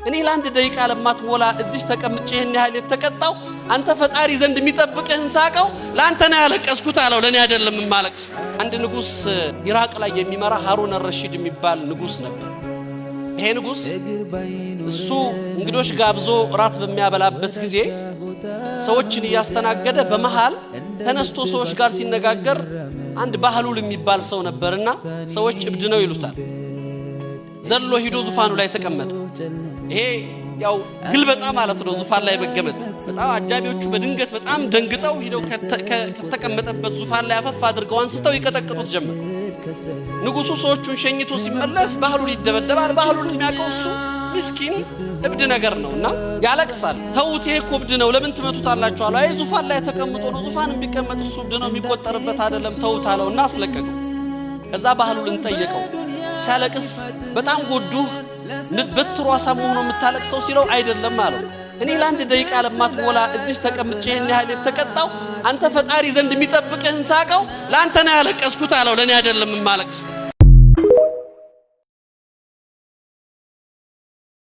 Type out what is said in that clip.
እኔ ለአንድ ደቂቃ ለማትሞላ እዚህ ተቀምጬ ይሄን ያህል የተቀጣው አንተ ፈጣሪ ዘንድ የሚጠብቅህን ሳቀው ላንተ ነው ያለቀስኩት አለው ለኔ አይደለም ማለቅስ። አንድ ንጉስ ኢራቅ ላይ የሚመራ ሃሩን አልረሺድ የሚባል ንጉስ ነበር። ይሄ ንጉስ እሱ እንግዶች ጋብዞ ራት በሚያበላበት ጊዜ ሰዎችን ያስተናገደ በመሃል ተነስቶ ሰዎች ጋር ሲነጋገር አንድ ባህሉል የሚባል ሰው ነበርና ሰዎች እብድ ነው ይሉታል። ዘሎ ሂዶ ዙፋኑ ላይ ተቀመጠ። ይሄ ያው ግልበጣ ማለት ነው ዙፋን ላይ መገመጥ። በጣም አጃቢዎቹ በድንገት በጣም ደንግጠው ሂደው ከተቀመጠበት ዙፋን ላይ አፈፍ አድርገው አንስተው ይቀጠቅጡት ጀመር። ንጉሱ ሰዎቹን ሸኝቶ ሲመለስ ባህሉል ይደበደባል። ባህሉል የሚያውቀው እሱ ምስኪን እብድ ነገር ነውና ያለቅሳል። ተውት ይሄ እኮ እብድ ነው ለምን ትመቱታላችሁ አለው። አይ ዙፋን ላይ ተቀምጦ ነው ዙፋን ቢቀመጥ እሱ እብድ ነው የሚቆጠርበት አይደለም ተውት አለውና አስለቀቀው። ከዛ ባህሉልን ጠየቀው ሲያለቅስ በጣም ጎዱህ በትሯ ሳሙ ነው የምታለቅሰው ሲለው አይደለም አለው። እኔ ለአንድ ደቂቃ ለማትሞላ እዚህ ተቀምጬ ይሄን ያህል የተቀጣው አንተ ፈጣሪ ዘንድ የሚጠብቅህን ሳቀው ላንተ ነው ያለቀስኩት አለው ለኔ አይደለም ማለቅስ።